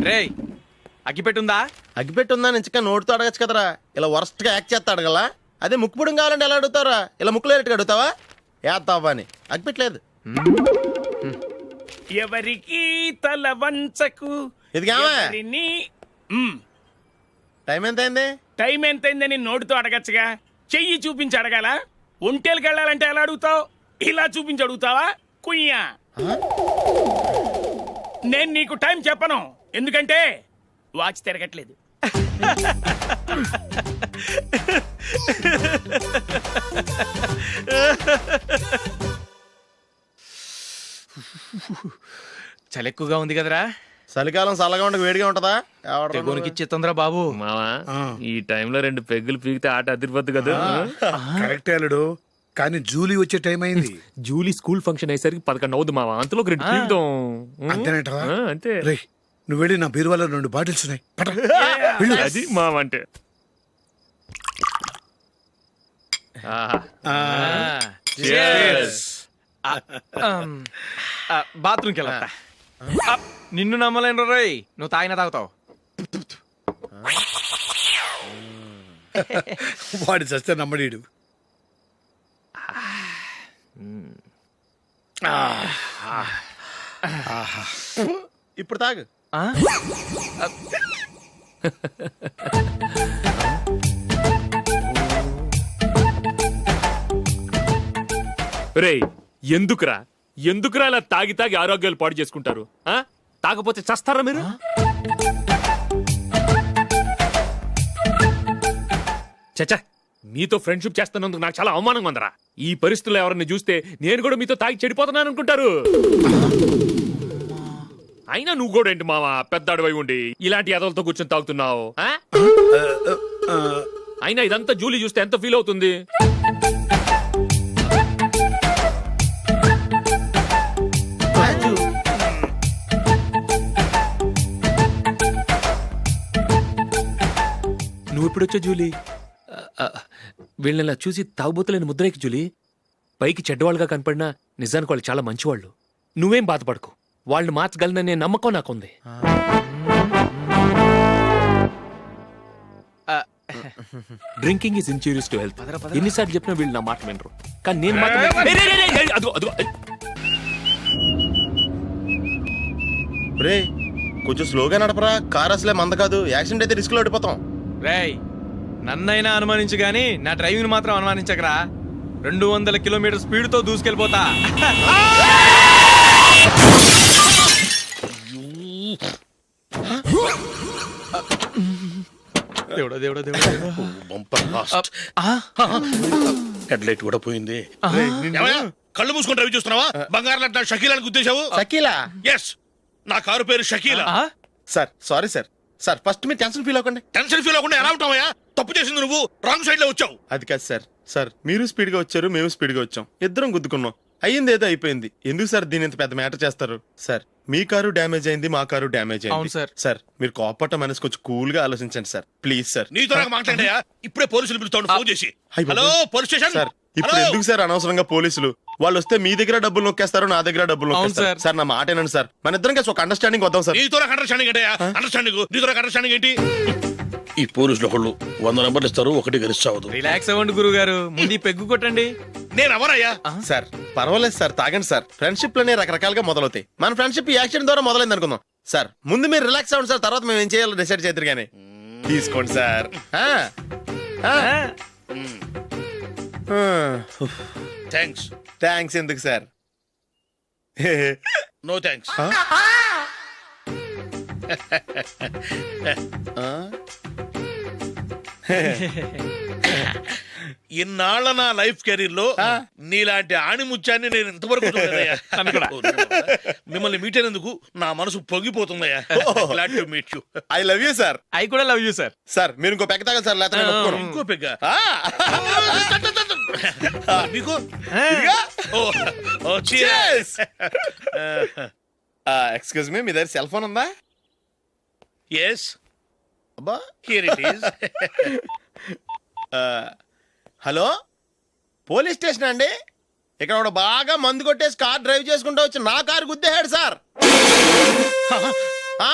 రేయ్ అగ్గిపెట్టుందా? అగ్గిపెట్టుందా నుంచి నోటితో అడగచ్చు కదరా, ఇలా వరస్ట్ గా యాక్ట్ చేస్తా అడగలా. అదే ముక్కుపుడం కావాలంటే ఎలా అడుగుతారా? ఇలా ముక్కులేటట్టుగా అడుగుతావా? ఏత్తావా అని అగ్గిపెట్టలేదు. ఎవరికి తల వంచకు. ఇది కావా? టైం ఎంత అయింది? టైం ఎంతైందని నోటితో అడగచ్చుగా, చెయ్యి చూపించి అడగాల. ఒంటేలకు వెళ్ళాలంటే ఎలా అడుగుతావు? ఇలా చూపించి అడుగుతావా? కుయ్యా, నేను నీకు టైం చెప్పను, ఎందుకంటే వాచ్ తిరగట్లేదు. చలి ఎక్కువగా ఉంది కదరా. చలికాలం చల్లగా ఉండక వేడిగా ఉంటదా? తెగోనికి ఇచ్చేతుందిరా బాబు. మావా ఈ టైంలో 2 పెగ్గులు పీకితే ఆట అదిరిపోద్దు కదా. కరెక్ట్ అల్లుడు, కానీ జూలీ వచ్చే టైం అయింది. జూలీ స్కూల్ ఫంక్షన్ అయ్యేసరికి 11 అవుద్ది మావా, అంతలో 2 పీకుతాం. అంతేనేటవా? అంతే. రే, నువ్వు వెళ్ళి నా బీరువాలో 2 బాటిల్స్ ఉన్నాయి, పట. అది మావా అంటే. బాత్రూమ్కి వెళ్ళా. నిన్ను నమ్మలేను రోయ్, నువ్వు తాగినా తాగుతావు. వాడి చస్తే నమ్మడీడు. ఇప్పుడు తాగు. రేయ్, ఎందుకురా ఇలా తాగి తాగి ఆరోగ్యాలు పాడు చేసుకుంటారు? తాగపోతే చస్తారా మీరు? చచ్చా, మీతో ఫ్రెండ్షిప్ చేస్తున్నందుకు నాకు చాలా అవమానంగా ఉందరా. ఈ పరిస్థితుల్లో ఎవరిని చూస్తే నేను కూడా మీతో తాగి చెడిపోతున్నాను అనుకుంటారు. అయినా నువ్వు కూడా ఏంటి మావా, పెద్ద అడవై ఉండి ఇలాంటి ఎదలతో కూర్చొని తాగుతున్నావు? అయినా ఇదంతా జూలీ చూస్తే ఎంత ఫీల్ అవుతుంది? నువ్వు ఎప్పుడొచ్చా జూలీ? వీళ్ళని చూసి తాగుబోతులేని ముద్రేకి జూలీ. పైకి చెడ్డవాళ్ళుగా కనపడినా నిజానికి వాళ్ళు చాలా మంచివాళ్ళు. నువ్వేం బాధపడకు, వాళ్ళని మార్చగలననే నమ్మకం నాకుంది. Drinking is injurious to health. ఎన్నిసార్లు చెప్పినా వీళ్ళు నా మాట వినరు, కానీ నేను మాత్రం. రే, కొంచెం స్లోగా నడపరా, కార్ అసలే మంద కాదు. యాక్సిడెంట్ అయితే రిస్క్ లో ఓడిపోతాం. రేయ్, నన్నైనా అనుమానించు గాని నా డ్రైవింగ్ మాత్రం అనుమానించకరా. 200 కిలోమీటర్ స్పీడ్ తో దూసుకెళ్ళిపోతా. దేవుడా దేవుడా దేవుడా, హెడ్ లైట్ కూడా పోయింది. కళ్ళు మూసుకొని డ్రైవ్ చూస్తున్నావా? బంగారం లాంటి షకీలాని గుద్దేశావు. షకీలా? ఎస్, నా కారు పేరు Shakeela. Sir sorry sir. Sir first మీరు టెన్షన్ ఫీల్ అవ్వకండి. టెన్షన్ ఫీల్ అవ్వకుండా ఎలా ఉంటావయ్యా? తప్పు చేసింది నువ్వు, రాంగ్ సైడ్ లో వచ్చావు. అది కాదు సార్. సార్ మీరు స్పీడ్ గా వచ్చారు, మేము స్పీడ్ గా వచ్చాం, ఇద్దరం గుద్దుకున్నాం. అయ్యింది ఏదో అయిపోయింది. ఎందుకు సార్ దీని ఇంత పెద్ద మ్యాటర్ చేస్తారు? సార్ మీ కారు డ్యామేజ్ అయింది, మా కారు డ్యామేజ్ అయింది. సార్ మీరు కోపట్ట మనసు కొంచెం కూల్ గా ఆలోచించండి సార్, ప్లీజ్ సార్. నీతో నాకు మాట్లాడయా? ఇప్పుడే పోలీసులు పిలుస్తాను, ఫోన్ చేసి. Hello police station. సార్ ఇప్పుడు ఎందుకు సార్ అనవసరంగా పోలీసులు? వాళ్ళు వస్తే మీ దగ్గర డబ్బులు నొక్కేస్తారు, నా దగ్గర డబ్బులు నొక్కేస్తారు. సార్ నా మాట ఏనండి సార్, మన ఇద్దరం కలిసి ఒక అండర్స్టాండింగ్ వద్దాం సార్. నీతో నాకు అండర్స్టాండింగ్ ఏంటయ్యా? అండర్స్టాండింగ్ నీతో నాకు అండర్స్టాండింగ్ ఏంటి? ఈ పోలీసులు ఒకళ్ళు 100 నెంబర్లు ఇస్తారు, ఒకటి గెలిచావదు. రిలాక్స్ అవ్వండి గురువు గారు, ముందు పెగ్గు కొట్టండి. నేను ఎవరయ్యా? సార్ పర్వాలేదు సార్, తాగండి సార్. ఫ్రెండ్షిప్ లోనే రకరకాలుగా మొదలవుతాయి. మన ఫ్రెండ్షిప్ ఈ యాక్సిడెంట్ ద్వారా మొదలైంది అనుకుందాం. సార్ ముందు మీరు రిలాక్స్ అవ్వండి సార్, తర్వాత మేము ఏం చేయాలో డిసైడ్ చేద్దరు కానీ. తీసుకోండి సార్. థ్యాంక్స్. థ్యాంక్స్ ఎందుకు సార్? No thanks. ఇన్నాళ్ళ నా లైఫ్ కెరీర్ లో నీలాంటి ఆణిముత్యాన్ని నేను ఇంతవరకు చూడలేదయ్యా. మిమ్మల్ని మీట్ అయినందుకు నా మనసు పొంగిపోతుందయ్యా. Glad to meet you. I love you sir. I కూడా లవ్ యూ సార్. సార్ మీరు ఇంకో పెగ్గ తాగండి సార్, లేకపోతే ఇంకో పెగ్గ మీకు. ఎక్స్క్యూజ్ మీ, మీ దగ్గర సెల్ ఫోన్ ఉందా? ఎస్, అబ్బా here it is. Hello police station అండి. ఇక్కడ ఒకడు బాగా మందు కొట్టేసి కార్ డ్రైవ్ చేసుకుంటూ వచ్చి నా కారు గుద్దేశాడు సార్.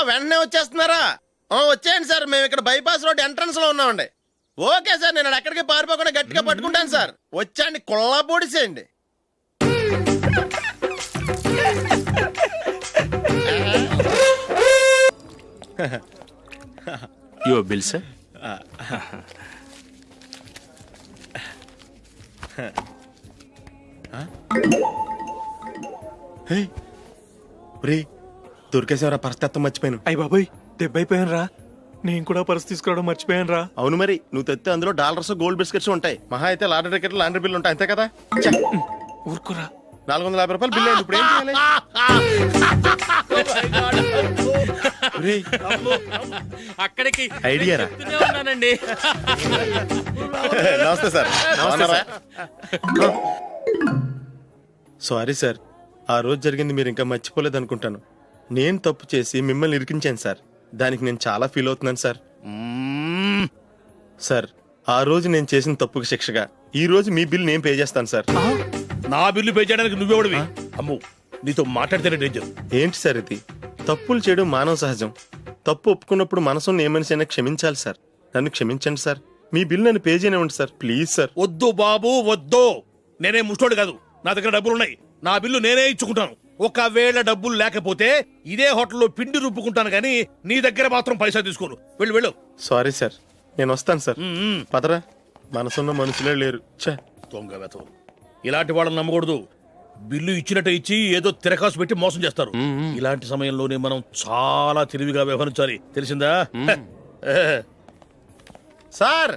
వెంటనే వచ్చేస్తున్నారా? వచ్చేయండి సార్, మేము ఇక్కడ బైపాస్ రోడ్ ఎంట్రన్స్ లో ఉన్నామండి. ఓకే సార్, నేను ఎక్కడికి పారిపోకుండా గట్టిగా పట్టుకుంటాను సార్. వచ్చాండి, కుళ్ళ పొడిసేయండి. Your bill sir. దొరికేసేవరా, పరిస్థితి మర్చిపోయాను. అయ్య బాబాయ్, దెబ్బైపోయాను రా. నేను కూడా పర్స్ తీసుకురావడం మర్చిపోయాను రా. అవును మరి, నువ్వు తెస్తే అందులో డాలర్స్ గోల్డ్ బిస్కెట్స్ ఉంటాయి. మహా అయితే లాటరీ టికెట్ లాండ్రీ బిల్లు ఉంటాయి, అంతే కదా. ఊరుకురా. 450 రూపాయలు బిల్లు అయింది. ఇప్పుడు ఏం చేయాలి? ఒరేయ్, అక్కడికి ఐడియా రా. చెప్తూనే ఉన్నానండి. నమస్తే సార్. బాగున్నారా? సారీ సార్, ఆ రోజు జరిగింది మీరు ఇంకా మర్చిపోలేదు అనుకుంటాను. నేను తప్పు చేసి మిమ్మల్ని ఇరికించాను సార్. దానికి నేను చాలా ఫీల్ అవుతున్నాను సార్. సార్, ఆ రోజు నేను చేసిన తప్పుకి శిక్షగా ఈ రోజు మీ బిల్ నేను పే చేస్తాను సార్. నా బిల్లు పే చేయడానికి నువ్వెవడివి? అమ్ము, నీతో మాట్లాడితేనే డేంజర్. ఏంటి సార్ ఇది? తప్పులు చేయడం మానవ సహజం. తప్పు ఒప్పుకున్నప్పుడు మనసుని ఏ మనిషి అయినా క్షమించాలి సార్. నన్ను క్షమించండి సార్. మీ బిల్ నన్ను పే చేయనివ్వండి సార్, ప్లీజ్ సార్. వద్దు బాబు, వద్దు. నేనే ముష్టోడు కాదు, నా దగ్గర డబ్బులున్నాయి. నా బిల్లు నేనే ఇచ్చుకుంటాను. ఒకవేళ డబ్బులు లేకపోతే ఇదే హోటల్లో పిండి రుబ్బుకుంటాను, కానీ నీ దగ్గర మాత్రం పైసా తీసుకోను. వెళ్ళు వెళ్ళు. సారీ సార్, నేను వస్తాను సార్. పదరా, మనసున్న మనుషులే లేరు. ఛే, దొంగ వెతవు. ఇలాంటి వాళ్ళని నమ్మకూడదు. బిల్లు ఇచ్చినట్టు ఇచ్చి ఏదో తిరకాసు పెట్టి మోసం చేస్తారు. ఇలాంటి సమయంలోనే మనం చాలా తెలివిగా వ్యవహరించాలి, తెలిసిందా? సార్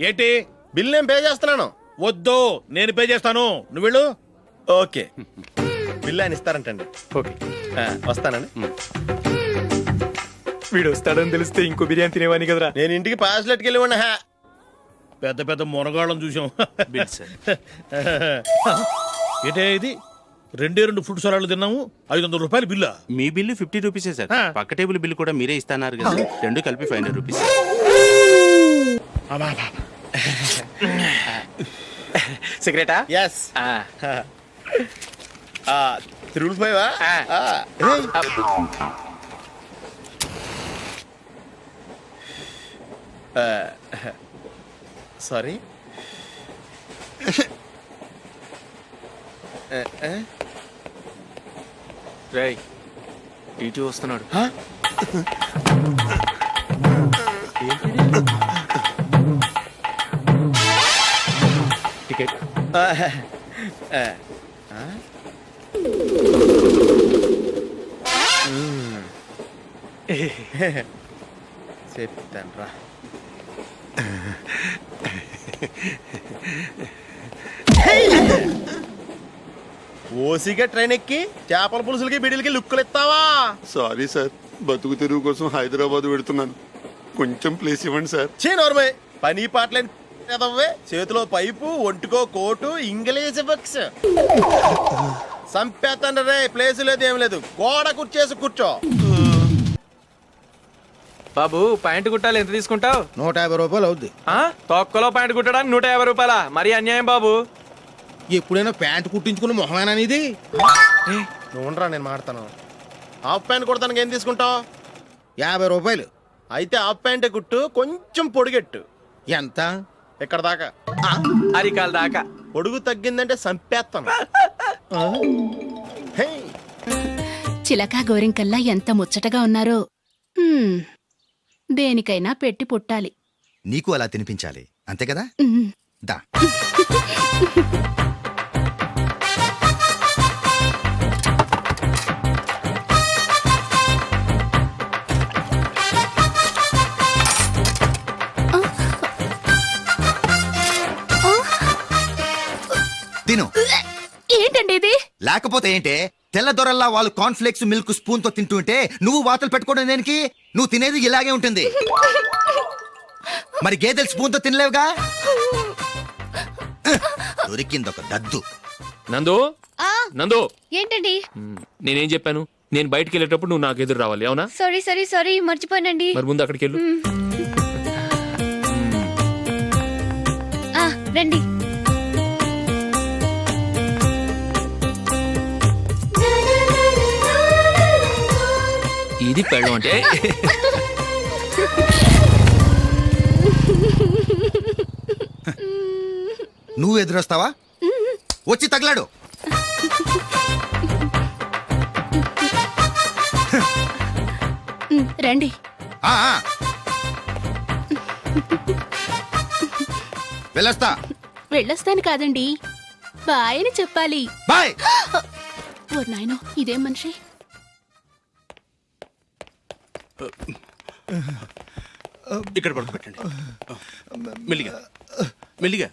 ఏంటి? బిల్ నేను పే చేస్తున్నాను. వద్దు, నేను పే చేస్తాను, నువ్వు వెళ్ళు. ఓకే, బిల్ ఆయన ఇస్తారంటండి. ఓకే, వస్తానండి. వీడు వస్తాడని తెలిస్తే ఇంకో బిర్యానీ తినేవాని కదరా. నేను ఇంటికి పాస్లెట్కి వెళ్ళి ఉన్నా. పెద్ద పెద్ద మునగాళ్ళం చూసాం. Bill sir. ఏంటే ఇది? 2 ఫుడ్ సలాడ్లు తిన్నాము, 500 రూపాయలు బిల్లా? మీ బిల్లు 50 రూపీసే సార్. పక్క టేబుల్ బిల్లు కూడా మీరే ఇస్తాన్నారు కదా, రెండు కలిపి 500 రూపీస్. సిగరెటా? ఎస్. 3 సారీ. రేయ్, ఇటు వస్తున్నాడు. టికెట్. చెప్తాను రా. ఓసిగా ట్రైన్ ఎక్కి చేపల పులుసులకి బిడిలకి లుక్కులు ఇస్తావా? సారీ సార్, బతుకు తెరువు కోసం హైదరాబాద్ పెడుతున్నాను, కొంచెం ప్లేస్ ఇవ్వండి సార్. నోర్మే, పని పాటలేని ఎదవ్వే. చేతిలో పైపు, ఒంటికో కోటు, ఇంగ్లీష్ బుక్స్. సంపేతండ్రి రే, ప్లేస్ లేదు ఏం లేదు, గోడ కుర్చేసి కూర్చో. బాబు, ప్యాంటు కుట్టాలి, ఎంత తీసుకుంటావు? 150 రూపాయలు అవుద్ది. తొక్కలో ప్యాంటు కుట్టడానికి 150 రూపాయలా? మరి అన్యాయం బాబు. ఎప్పుడైనా ప్యాంట్ కుట్టించుకున్న మొహమేనా ఇది? నువ్వురా, నేను మాడతాను. హాఫ్ ప్యాంట్ కుడతానికి ఏం తీసుకుంటావు? 50 రూపాయలు. అయితే హాఫ్ ప్యాంటే కుట్టు, కొంచెం పొడిగెట్టు. ఎంత? ఇక్కడ దాకా, అరికాల దాకా. పొడుగు తగ్గిందంటే సంపేస్తాను. హే, చిలకా గోరింకల్లా ఎంత ముచ్చటగా ఉన్నారో. దేనికైనా పెట్టి పుట్టాలి. నీకు అలా తినిపించాలి, అంతే కదా? దా. తిను. ఏంటండి ఇది? లేకపోతే ఏంటే, తెల్లదొరల్లా వాళ్ళు కార్న్ఫ్లేక్స్ మిల్క్ స్పూన్ తో తింటుంటే నువ్వు వాతలు పెట్టుకోవడం దేనికి? నువ్వు తినేది ఇలాగే ఉంటుంది. మరి గేదెలు స్పూన్ తో తినలేవుగా. దొరికింది ఒక దద్దు. నందు, నందు, ఏంటండి? నేనేం చెప్పాను? నేను బయటికి వెళ్ళేటప్పుడు నువ్వు నాకు ఎదురు రావాలి, అవునా? సారీ మర్చిపోయానండి. మరి ముందు అక్కడికి వెళ్ళు. రండి. ఇది పెళ్ళం అంటే. నువ్వు ఎదురొస్తావా? వచ్చి తగలాడు. రండి. ఆ, ఆ. వెళ్ళొస్తా. వెళ్ళొస్తాను కాదండి, బాయ్ అని చెప్పాలి. బాయ్. ఓ నాయనో, ఇదేం మనిషి. ఇక్కడ పడుకోబెట్టండి. మెల్లిగా మెల్లిగా.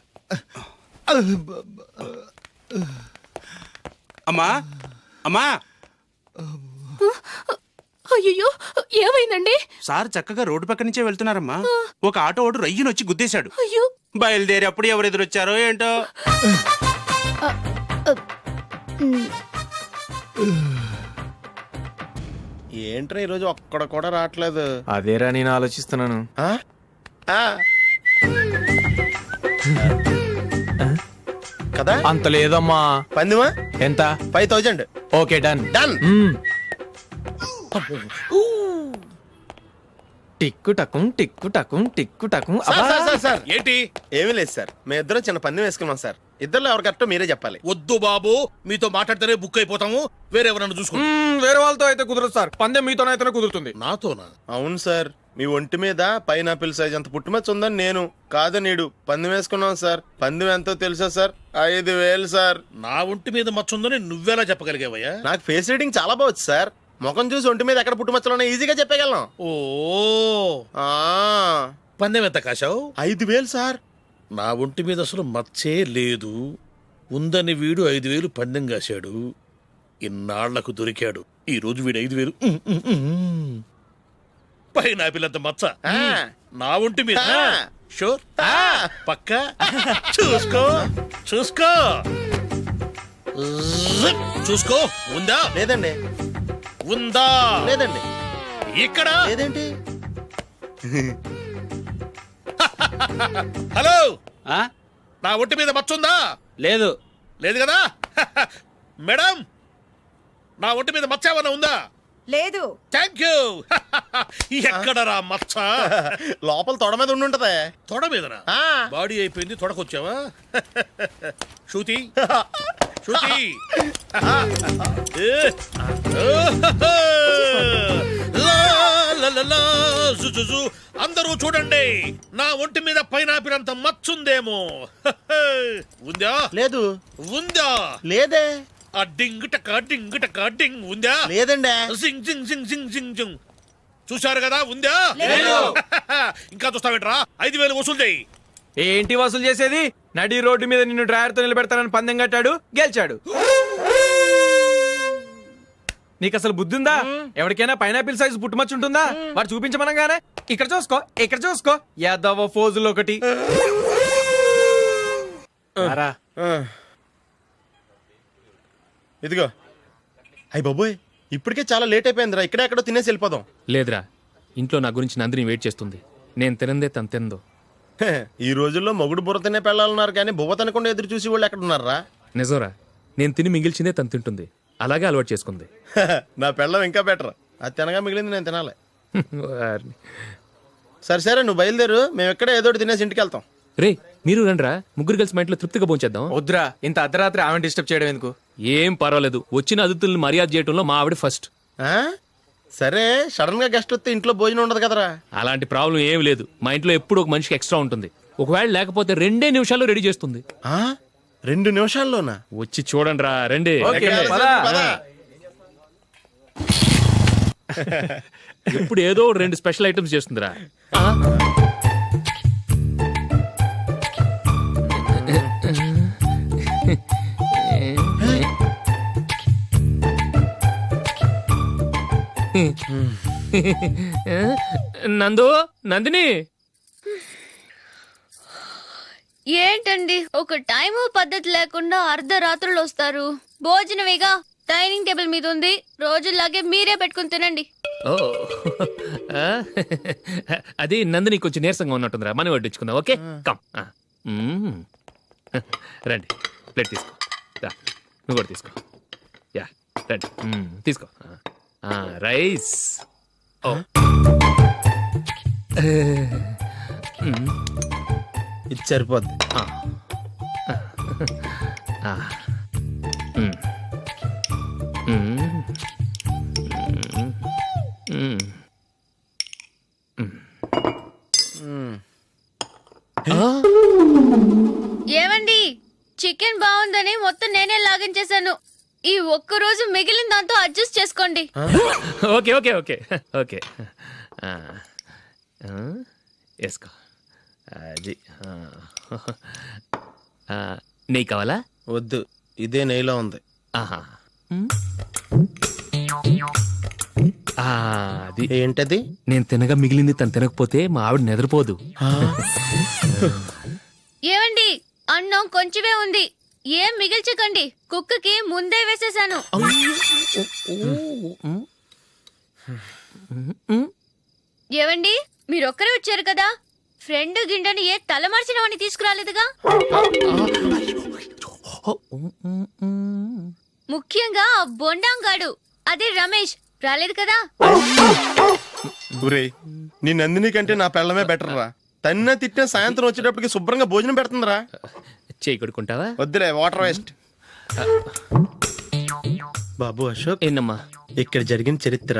అమ్మా అమ్మా, అయ్యో, ఏమైందండి? సార్ చక్కగా రోడ్డు పక్క నుంచే వెళ్తున్నారమ్మా. ఒక ఆటో ఓడు రయ్యను వచ్చి గుద్దేశాడు. అయ్యో. బయలుదేరి అప్పుడు ఎవరు ఎదురొచ్చారో ఏంటో. ఏంట్రా ఈరోజు ఒక్కడ కూడా రావట్లేదు. అదేరా నేను ఆలోచిస్తున్నాను. ఆ? ఆ. కదా అంత లేదమ్మా. పందిమా ఎంత? 5000. Okay, done. డన్. టిక్కు టకుం టిక్కు టకుం టిక్కు టకుం. సార్ ఏంటి? ఏమీ లేదు సార్, మేము ఇద్దరం చిన్న పందెం వేసుకున్నాం సార్. ఇద్దరు ఎవరు కరెక్టో మీరే చెప్పాలి. వద్దు బాబు, మీతో మాట్లాడితేనే బుక్ అయిపోతాము. వేరే ఎవరన్నా చూసుకోండి. వేరే వాళ్ళతో అయితే కుదరదు సార్, పందెం మీతోనైతేనే కుదురుతుంది. నాతోనా? అవును సార్, మీ ఒంటి మీద పైనాపిల్ సైజ్ అంత పుట్టుమచ్చ ఉందని నేను కాదు నీడు పందెం వేసుకున్నాం సార్. పందెం ఎంతో తెలుసా సార్? 5000 సార్. నా ఒంటి మీద మచ్చ ఉందని నువ్వెలా చెప్పగలిగావయ్యా? నాకు ఫేస్ రీడింగ్ చాలా బాగుంది సార్. ముఖం చూసి ఒంటి మీద ఎక్కడ పుట్టుమచ్చలో ఈజీగా చెప్పగలం. ఓ, ఆ, పందెం ఎంత కాశావు? 5000 సార్. నా ఒంటి మీద అసలు మచ్చే లేదు. ఉందని వీడు 5000 పందెం కాశాడు. ఇన్నాళ్లకు దొరికాడు. ఈ రోజు వీడు 5000. పైన పిల్లంత మచ్చ నా ఒంటి మీద. షూర్? పక్క చూసుకో చూసుకో చూసుకో. ఉందా? లేదండి. ఉందా? లేదండి. ఇక్కడ లేదేంటి? హలో, ఆ? నా ఒంటి మీద మచ్చ ఉందా? లేదు. లేదు కదా? మేడం, నా ఒంటి మీద మచ్చ ఏమన్నా ఉందా? లేదు. Thank you. ఎక్కడరా మచ్చ? లోపల తొడ మీద ఉండుంటదే. తొడ మీదనా? బాడీ అయిపోయింది, తొడకొచ్చావా? శృతి శృతి. అందరూ చూడండి, నా ఒంటి మీద పైనాపిల్ అంత మచ్చుందేమో. ఉందా? లేదు. ఉందా? లేదే. ఆ డింగ్ టక డింగ్ టక డింగ్ ఉందా? లేదండి. జింగ్ జింగ్ జింగ్ జింగ్ జింగ్ జింగ్. చూశారు కదా? ఉందా? ఇంకా చూస్తావేంట్రా? 5000 వసూలు చేయి. ఏంటి వసూలు చేసేది? నడి రోడ్డు మీద నిన్ను డ్రైవర్తో నిలబెడతానని పందెం కట్టాడు, గెలిచాడు. నీకు అసలు బుద్ధి ఉందా? ఎవరికైనా పైనాపిల్ సైజ్ పుట్టుమచ్చు ఉంటుందా? వాడు చూపించమనగానే ఇక్కడ చూసుకో ఇక్కడ చూసుకో యాదవ ఫోజులు ఒకటి. ఇదిగో. అయ్య బాబోయ్, ఇప్పటికే చాలా లేట్ అయిపోయిందిరా. ఇక్కడే ఎక్కడో తినేసి వెళ్ళిపోదాం. లేదురా, ఇంట్లో నా గురించి నందిని వెయిట్ చేస్తుంది. నేను తినందే తను తిందో. ఈ రోజుల్లో మొగుడు బుర్ర తినే పెళ్ళాలన్నారు కానీ బువ్వ తినకుండా ఎదురు చూసి వాళ్ళు ఎక్కడ ఉన్నారా? నిజంరా, నేను తిని మిగిల్చిందే తను తింటుంది. అలాగే అలవాటు చేసుకుంది. నా పెళ్ళం ఇంకా బెటర్. అది తినగా మిగిలింది నేను తినాలి. వారిని. సరే సరే, నువ్వు బయలుదేరు. మేము ఎక్కడ ఏదో ఒకటి తినేసి ఇంటికి వెళ్తాం. రే, మీరు రండ్రా, ముగ్గురు కలిసి మా ఇంట్లో తృప్తిగా పోంచేద్దాం. వద్దురా, ఇంత అర్ధరాత్రి ఆమె డిస్టర్బ్ చేయడం ఎందుకు? ఏం పర్వాలేదు, వచ్చిన అతిథులను మర్యాద చేయడంలో మా ఆవిడ ఫస్ట్. ఆ? సరే, సడన్ గా గెస్ట్ వస్తే ఇంట్లో భోజనం ఉండదు కదరా. అలాంటి ప్రాబ్లం ఏం లేదు. మా ఇంట్లో ఎప్పుడు ఒక మనిషికి ఎక్స్ట్రా ఉంటుంది. ఒకవేళ లేకపోతే 2 నిమిషాల్లో రెడీ చేస్తుంది. 2 నిమిషాల్లోనా? వచ్చి చూడండి రా, రండి. ఓకే, పద. ఇప్పుడు ఏదో 2 స్పెషల్ ఐటమ్స్ చేస్తుందిరా. నందు, నందిని. ఏంటండి ఒక టైము పద్ధతి లేకుండా అర్ధరాత్రులు వస్తారు? భోజనమేగా డైనింగ్ టేబుల్ మీద ఉంది, రోజుల్లాగే మీరే పెట్టుకుని తినండి. ఓ, అది నందిని కొంచెం నీరసంగా ఉన్నట్టుందిరా, మనం వడ్డించుకుందాం. Okay, come. రండి, ప్లేట్ తీసుకో. రా, నువ్వు కూడా తీసుకో. యా, రండి, తీసుకో. రైస్. ఇది సరిపోద్ది. ఏమండి చికెన్ బాగుందని మొత్తం నేనే లాగించేశాను. ఈ ఒక్క రోజు మిగిలిన దాంతో అడ్జస్ట్ చేసుకోండి. ఓకే ఓకే ఓకే ఓకే వేసుకో. అది నెయ్యి కావాలా? వద్దు, ఇదే నెయ్యిలో ఉంది. ఆహా. అది ఏంటది? నేను తినగా మిగిలింది తను తినకపోతే మా ఆవిడ నిద్రపోదు. ఏమండి అన్నం కొంచెమే ఉంది, ఏం మిగిల్చకండి. కుక్కకి ముందే వేసేసాను. ఏవండి మీరొక్కరే వచ్చారు కదా, ఫ్రెండ్ గిండెని ఏ తలమార్చిన వాడిని తీసుకురాలేదుగా? ముఖ్యంగా ఆ బొండాంగాడు అదే రమేష్ రాలేదు కదా? ఊరే, నీ నందిని కంటే నా పెళ్ళమే బెటర్ రా. తన్న తిట్టిన సాయంత్రం వచ్చేటప్పటికి శుభ్రంగా భోజనం పెడుతుందిరా. చేయి కొడుకుంటావా? వద్దులే, వాటర్ వేస్ట్. బాబు అశోక్, ఏంటమ్మా? ఇక్కడ జరిగిన చరిత్ర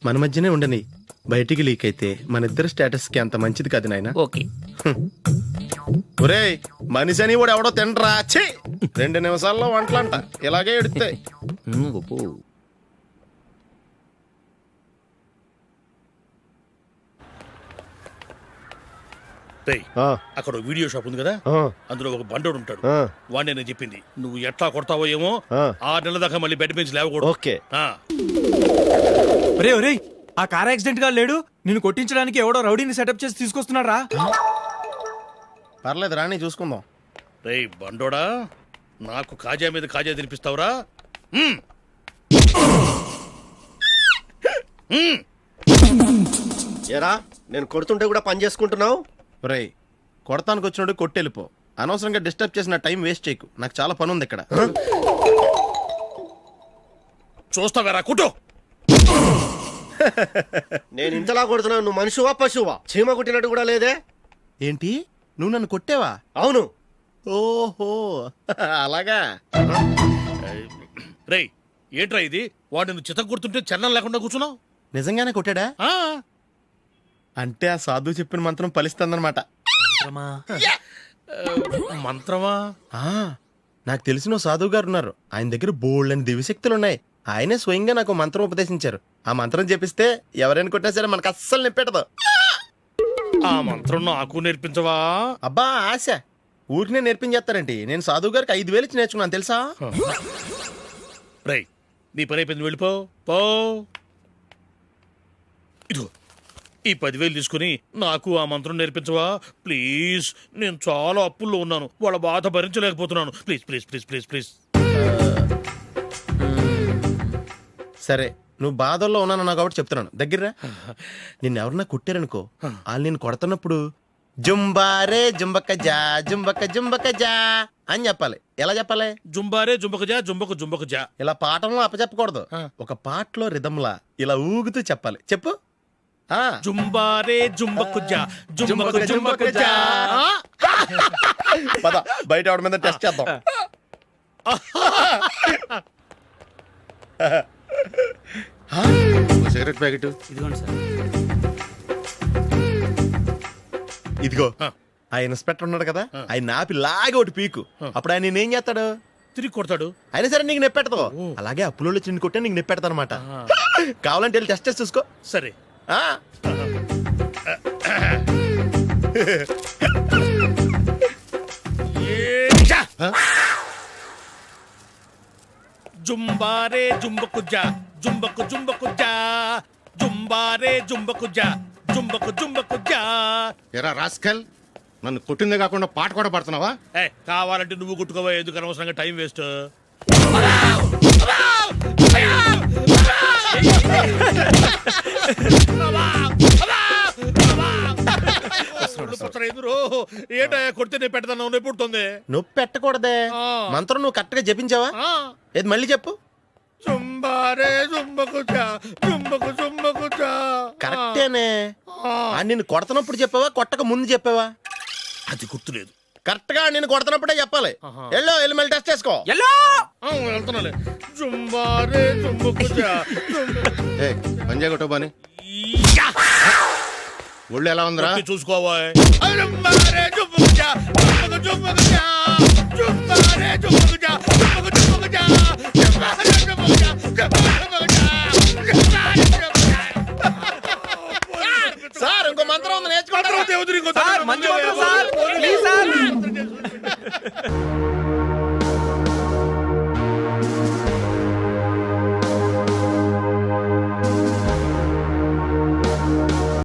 మన మధ్యనే ఉండని, బయటికి లీక్ అయితే మన ఇద్దరు స్టేటస్ కి అంత మంచిది కాదు నాయన. ఓకే. ఒరే, మనిషి అని కూడా ఎవడో తినరా. ఛీ, 2 నిమిషాల్లో వంటలంట ఇలాగే ఎడుతాయి. అక్కడ వీడియో షాప్ ఉంది కదా, అందులో ఒక బండోడు ఉంటాడు. వాడిని నేను చెప్పింది, నువ్వు ఎట్లా కొడతావో ఏమో, 6 నెలల దాకా మళ్ళీ బెడ్ బెంచ్ లేవకూడదు. ఓకే. ఒరే ఒరే, ఆ కార్ యాక్సిడెంట్ గా లేడు, నిన్ను కొట్టించడానికి ఎవడో రౌడీని సెటప్ చేసి తీసుకొస్తున్నారా? పర్లేదు రాని, చూసుకుందాం. రేయ్ బండోడా, నాకు కాజా మీద కాజా తినిపిస్తావురా? ఎరా, నేను కొడుతుంటే కూడా పని చేసుకుంటున్నావు. ఒరే, కొడతానికి వచ్చినోడు కొట్టెళ్ళిపో. అనవసరంగా డిస్టర్బ్ చేసిన టైం వేస్ట్ చేయకు, నాకు చాలా పని ఉంది ఇక్కడ. చూస్తావేరా కుట్టు. నేను ఇంతలా కొడుతున్నావు, నువ్వు మనిషివా పశువా? చీమ కుట్టినట్టు కూడా లేదే. ఏంటి, నువ్వు నన్ను కొట్టేవా? అవును. ఓహో, అలాగా. రేయ్ ఏంట్రా ఇది, వాడు నువ్వు చిత్త గుర్తుంటే చలనం లేకుండా కూర్చున్నావు. నిజంగానే కొట్టాడా? అంటే ఆ సాధువు చెప్పిన మంత్రం ఫలిస్తుందన్నమాట. మంత్రమా? నాకు తెలిసిన ఓ సాధువు గారు ఉన్నారు, ఆయన దగ్గర బోల్డ్ అని దివ్యశక్తులు ఉన్నాయి. ఆయనే స్వయంగా నాకు మంత్రం ఉపదేశించారు. ఆ మంత్రం చెప్పిస్తే ఎవరైనా కొట్టినా సరే మనకు అస్సలు నిప్పెట్టదు. ఆ మంత్రం నాకు నేర్పించవా? అబ్బా ఆశ, ఊరినే నేర్పించేస్తారండి. నేను సాధువు గారికి 5,000 ఇచ్చి నేర్చుకున్నాను తెలుసా? రేయ్ నీ పని అయిపోయింది, వెళ్ళిపో పో. ఇదిగో ఈ 10,000 తీసుకుని నాకు ఆ మంత్రం నేర్పించవా ప్లీజ్? నేను చాలా అప్పుల్లో ఉన్నాను, వాళ్ళ బాధ భరించలేకపోతున్నాను. Please please please please please. సరే, నువ్వు బాధల్లో ఉన్నాను నాకు కాబట్టి చెప్తున్నాను. దగ్గర నిన్ను ఎవరన్నా కుట్టారనుకో, వాళ్ళు నేను కొడుతున్నప్పుడు జుంబారే జుంబక జా జుంబక జుంబక జా అని చెప్పాలి. ఎలా చెప్పాలి? జుంబారే జుంబక జా జుంబకు జుంబకు జా. ఇలా పాఠంలో అప్పచెప్పకూడదు, ఒక పాటలో రిధంలా ఇలా ఊగుతూ చెప్పాలి. చెప్పు. జుంబారే జుంబకు జా జుంబకు జుంబకు జా. పద బయట ఆవిడ మీద టెస్ట్ చేద్దాం. సిగరెట్ ప్యాకెట్ ఇదిగోండి సార్. ఇదిగో, ఆ ఇన్స్పెక్టర్ ఉన్నాడు కదా, ఆయన ఆపి లాగే ఒకటి పీకు. అప్పుడు ఆయన నేనేం చేస్తాడు? తిరిగి కొడతాడు. అయినా సరే నీకు నెప్పెడతావు. అలాగే అప్పులో చిన్న కొట్టే నీకు నెప్పెడతా అనమాట. కావాలంటే వెళ్ళి టెస్ట్ చేసి చూసుకో. సరే. జుంబారే జుంబకు జా జుంబకు జుంబకు జా జుంబారే జుంబకు జా జుంబకు జుంబకు జా. ఎరా రాస్కల్, నన్ను కొట్టిందే కాకుండా పాట కూడా పడుతున్నావా? కావాలంటే నువ్వు కొట్టుకోవా, ఎందుకు అనవసరంగా టైం వేస్ట్. ఏటా కొడితే నేను పెడతాను, నొప్పి పుడుతుంది. నొప్పి పెట్టకూడదే. మంత్రం నువ్వు కరెక్ట్ గా జపించావా? ఏది మళ్ళీ చెప్పు. చుంబారే చుంబకుచా చుంబకు చుంబకుచా. కరెక్టేనే నిన్ను కొడుతున్నప్పుడు చెప్పావా కొట్టక ముందు చెప్పావా? అది గుర్తులేదు. కరెక్ట్ గా నిన్ను కొడుతున్నప్పుడే చెప్పాలి. వెళ్ళి మళ్ళీ టెస్ట్ చేసుకో. వెళ్తున్నాలే. చుంబారే చుంబకుచా. పంజా కొట్టబోని ఒళ్ళు ఎలా ఉందిరా? చూసుకోవా. చుంబారే చుంబకుచా చుంబకు చుంబకుచా. చుంబారే చుంబకుచా చుంబకు చుంబకుచా. చుంబారే చుంబకుచా చుంబకు చుంబకుచా. చుంబారే చుంబకుచా. సార్ ఇంకో మంత్రం ఉంది నేర్చుకుంటారా? మంత్రం దేవుడు నీకు మంచి మంత్రం